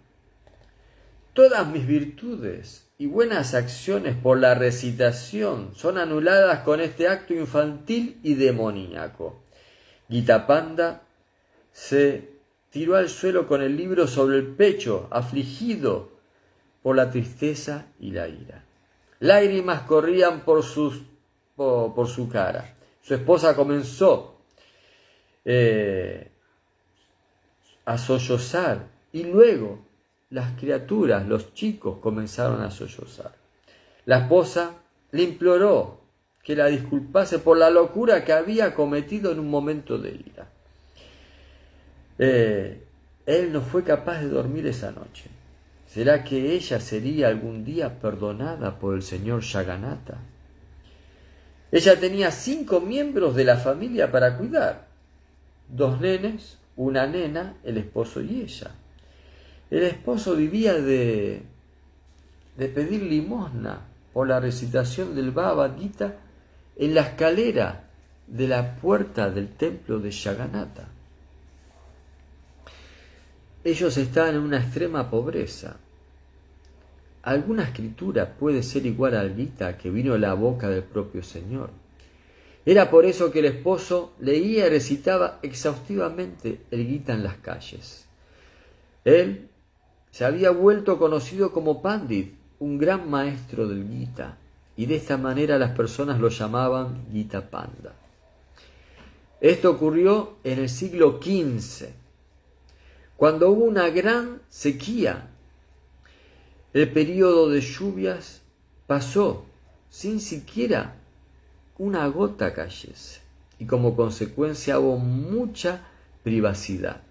Todas mis virtudes y buenas acciones por la recitación son anuladas con este acto infantil y demoníaco. Gita Panda se tiró al suelo con el libro sobre el pecho, afligido por la tristeza y la ira. Lágrimas corrían por su cara. Su esposa comenzó a sollozar y luego las criaturas, los chicos, comenzaron a sollozar. La esposa le imploró que la disculpase por la locura que había cometido en un momento de ira. Él no fue capaz de dormir esa noche. ¿Será que ella sería algún día perdonada por el señor Jagannatha? Ella tenía 5 miembros de la familia para cuidar. 2 nenes, una nena, el esposo y ella. El esposo vivía de pedir limosna por la recitación del Bhagavad Gita en la escalera de la puerta del templo de Jagannatha. Ellos estaban en una extrema pobreza. ¿Alguna escritura puede ser igual al Gita que vino de la boca del propio Señor? Era por eso que el esposo leía y recitaba exhaustivamente el Gita en las calles. Él se había vuelto conocido como Pandit, un gran maestro del Gita, y de esta manera las personas lo llamaban Gita Panda. Esto ocurrió en el siglo XV, cuando hubo una gran sequía. El período de lluvias pasó sin siquiera una gota cayese, y como consecuencia hubo mucha privacidad.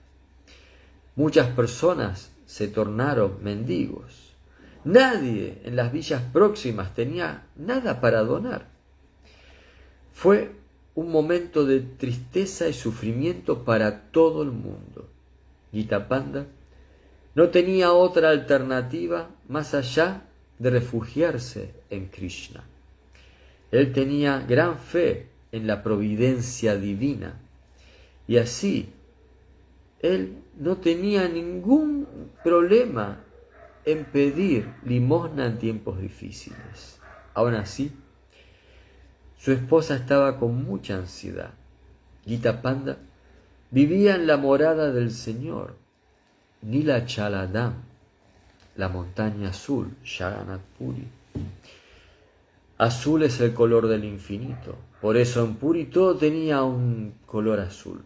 Muchas personas se tornaron mendigos. Nadie en las villas próximas tenía nada para donar. Fue un momento de tristeza y sufrimiento para todo el mundo. Gita Panda no tenía otra alternativa más allá de refugiarse en Krishna. Él tenía gran fe en la providencia divina y así él no tenía ningún problema en pedir limosna en tiempos difíciles. Aún así, su esposa estaba con mucha ansiedad. Gita Panda vivía en la morada del Señor, Nilachaladam, la montaña azul, Jagannath Puri. Azul es el color del infinito, por eso en Puri todo tenía un color azul: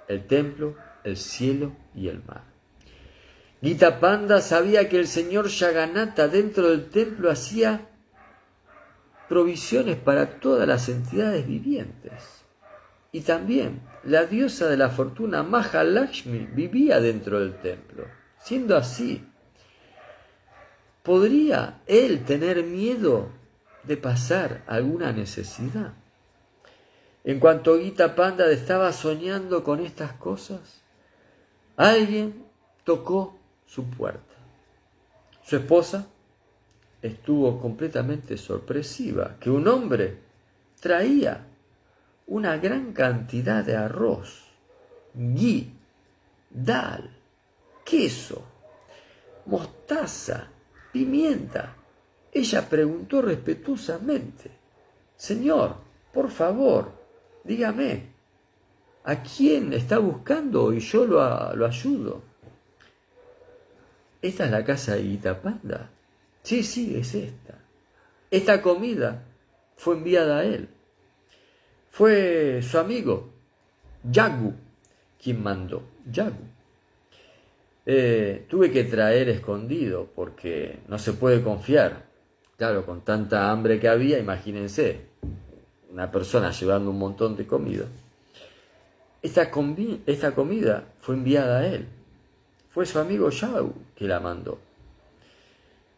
el templo, el cielo y el mar. Gita Panda sabía que el señor Jagannatha dentro del templo hacía provisiones para todas las entidades vivientes. Y también la diosa de la fortuna Mahalakshmi vivía dentro del templo. Siendo así, ¿podría él tener miedo de pasar alguna necesidad? En cuanto Gita Panda estaba soñando con estas cosas, alguien tocó su puerta. Su esposa estuvo completamente sorpresiva que un hombre traía una gran cantidad de arroz, ghee, dal, queso, mostaza, pimienta. Ella preguntó respetuosamente: «Señor, por favor, dígame, ¿a quién está buscando y yo lo ayudo?» ¿Esta es la casa de Gita Panda? Sí, es esta. Esta comida fue enviada a él. Fue su amigo, Yagu, quien mandó. Yagu. Tuve que traer escondido porque no se puede confiar. Claro, con tanta hambre que había, imagínense, una persona llevando un montón de comida. Esta comida fue enviada a él. Fue su amigo Yagu que la mandó.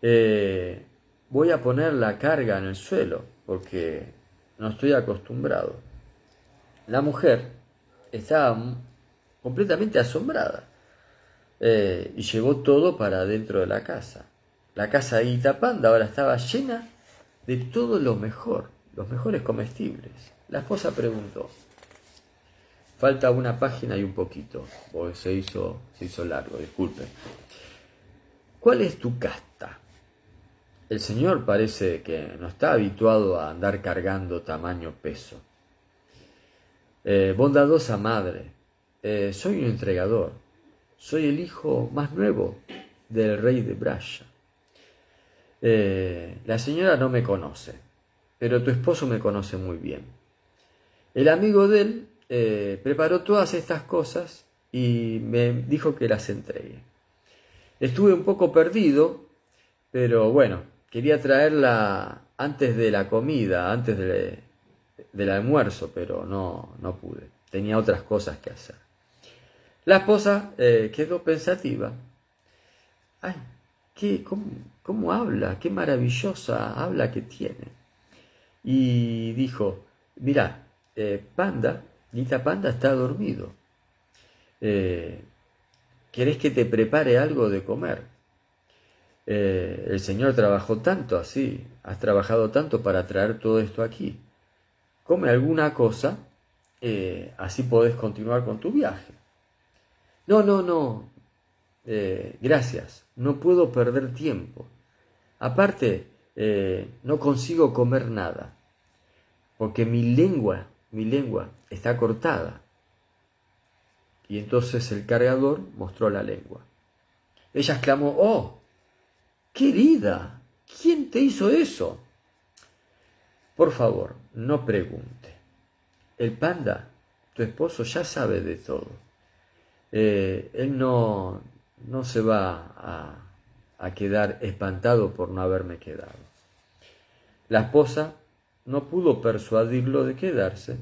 Voy a poner la carga en el suelo porque no estoy acostumbrado. La mujer estaba completamente asombrada. y llevó todo para dentro de la casa. La casa de Gita Panda ahora estaba llena de todo lo mejor, los mejores comestibles. La esposa preguntó, falta una página y un poquito, porque se hizo largo, disculpen. ¿Cuál es tu casta? El señor parece que no está habituado a andar cargando tamaño peso. Bondadosa madre, soy un entregador. Soy el hijo más nuevo del rey de Braya. La señora no me conoce, pero tu esposo me conoce muy bien. El amigo de él preparó todas estas cosas y me dijo que las entregue. Estuve un poco perdido, pero bueno, quería traerla antes de la comida, antes del almuerzo, pero no pude. Tenía otras cosas que hacer. La esposa quedó pensativa. Ay, cómo habla, qué maravillosa habla que tiene. Y dijo, mira, Gita Panda está dormido. ¿Querés que te prepare algo de comer? El Señor trabajó tanto así, has trabajado tanto para traer todo esto aquí. Come alguna cosa, así podés continuar con tu viaje. No, gracias, no puedo perder tiempo. Aparte, no consigo comer nada, porque mi lengua está cortada. Y entonces el cargador mostró la lengua. Ella exclamó, ¡oh, querida! ¿Quién te hizo eso? Por favor, no pregunte. El panda, tu esposo, ya sabe de todo. Él no se va a quedar espantado por no haberme quedado. La esposa no pudo persuadirlo de quedarse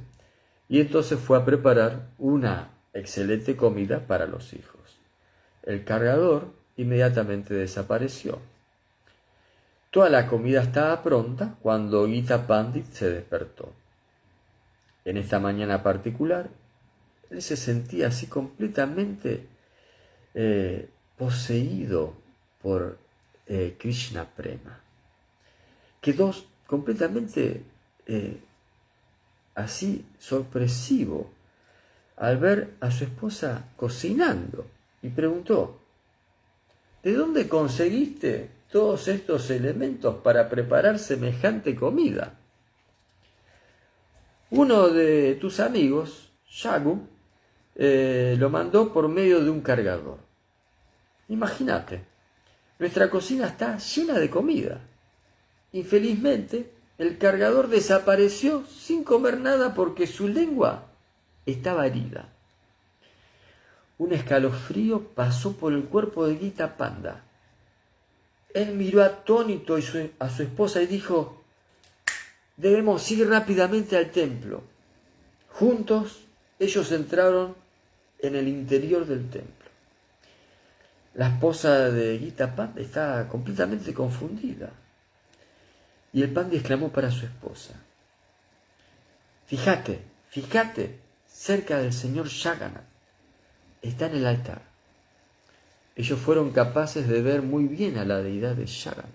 y entonces fue a preparar una excelente comida para los hijos. El cargador inmediatamente desapareció. Toda la comida estaba pronta cuando Gita Pandit se despertó. En esta mañana particular, él se sentía así completamente poseído por Krishna Prema. Quedó completamente así sorpresivo al ver a su esposa cocinando y preguntó, ¿de dónde conseguiste todos estos elementos para preparar semejante comida? Uno de tus amigos, Shagu, lo mandó por medio de un cargador. Imagínate, nuestra cocina está llena de comida. Infelizmente, el cargador desapareció sin comer nada porque su lengua estaba herida. Un escalofrío pasó por el cuerpo de Gita Panda. Él miró atónito a su esposa y dijo, debemos ir rápidamente al templo. Juntos, ellos entraron en el interior del templo. La esposa de Gita Panda estaba completamente confundida. Y el panda exclamó para su esposa, fíjate, cerca del señor Jagannath, está en el altar. Ellos fueron capaces de ver muy bien a la deidad de Jagannath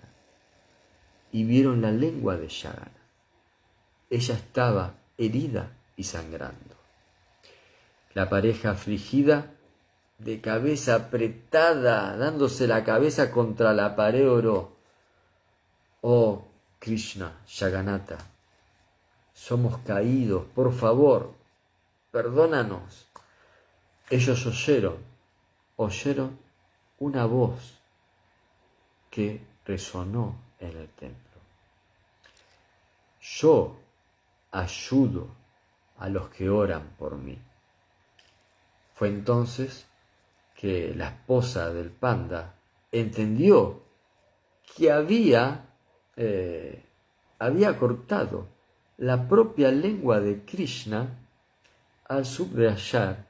y vieron la lengua de Jagannath. Ella estaba herida y sangrando. La pareja afligida, de cabeza apretada, dándose la cabeza contra la pared, oró, oh Krishna, Jagannatha, somos caídos, por favor, perdónanos. Ellos oyeron una voz que resonó en el templo. Yo ayudo a los que oran por mí. Fue entonces que la esposa del panda entendió que había cortado la propia lengua de Krishna al subrayar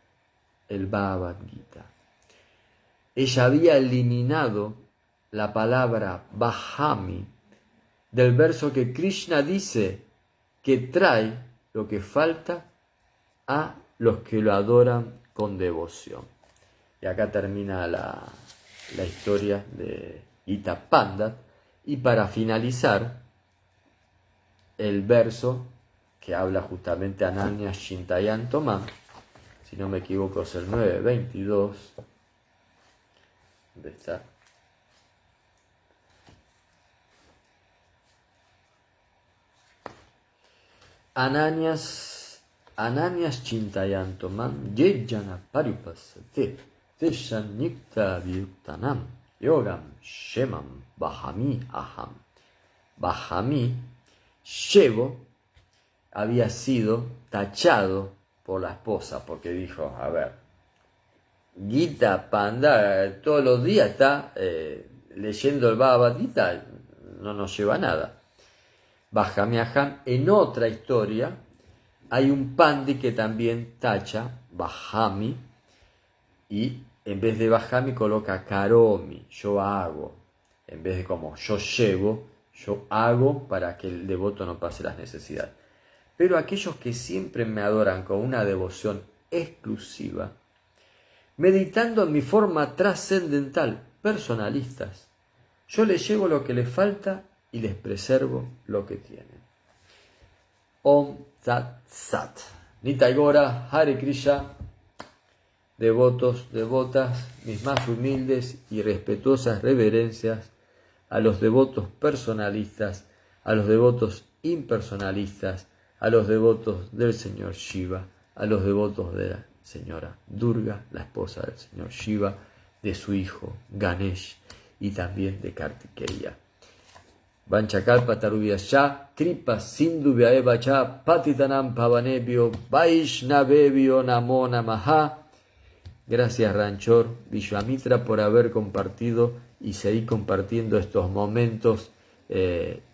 el Bhagavad Gita. Ella había eliminado la palabra Bahami del verso que Krishna dice que trae lo que falta a los que lo adoran con devoción. Y acá termina la historia de Gita Pandat. Y para finalizar, el verso que habla justamente Ananya Shintayantomam, si no me equivoco es el 9:22. ¿Dónde está? Ananias Chintayantomam Yejana Paripasate Teshan Nikta Vyuktanam Yogam Shemam Bahami Aham. Bahami, llevo, había sido tachado por la esposa porque dijo, a ver, Gita Panda todos los días está leyendo el Bhagavad Gita, no nos lleva a nada. Bahami Aham, en otra historia hay un pandi que también tacha Bahami y en vez de Bahami coloca Karomi, yo hago, en vez de como yo llevo, yo hago para que el devoto no pase las necesidades. Pero aquellos que siempre me adoran con una devoción exclusiva, meditando en mi forma trascendental, personalistas, yo les llevo lo que les falta y les preservo lo que tienen. Om Tat Sat. Nitai Gora, Hare Krishna, devotos, devotas, mis más humildes y respetuosas reverencias a los devotos personalistas, a los devotos impersonalistas, a los devotos del señor Shiva, a los devotos de la señora Durga, la esposa del señor Shiva, de su hijo Ganesh y también de Kartikeya. Vanchakalpa tarubhyascha, kripa sindhu vyaevacha, patitanam pavanebhyo, vaishnavebhyo namo namaha. Gracias Ranchor Vishwamitra por haber compartido y seguir compartiendo estos momentos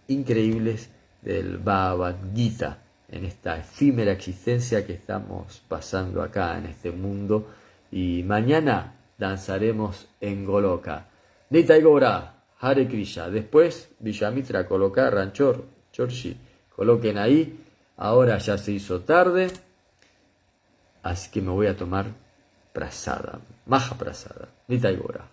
increíbles del Bhagavad Gita en esta efímera existencia que estamos pasando acá en este mundo. Y mañana danzaremos en Goloka. Nitai Gora, Hare Krishna. Después Vishwamitra colocar Ranchor, Chorshi, coloquen ahí. Ahora ya se hizo tarde, así que me voy a tomar Prasada, Maha Prasada, Nitai Gora.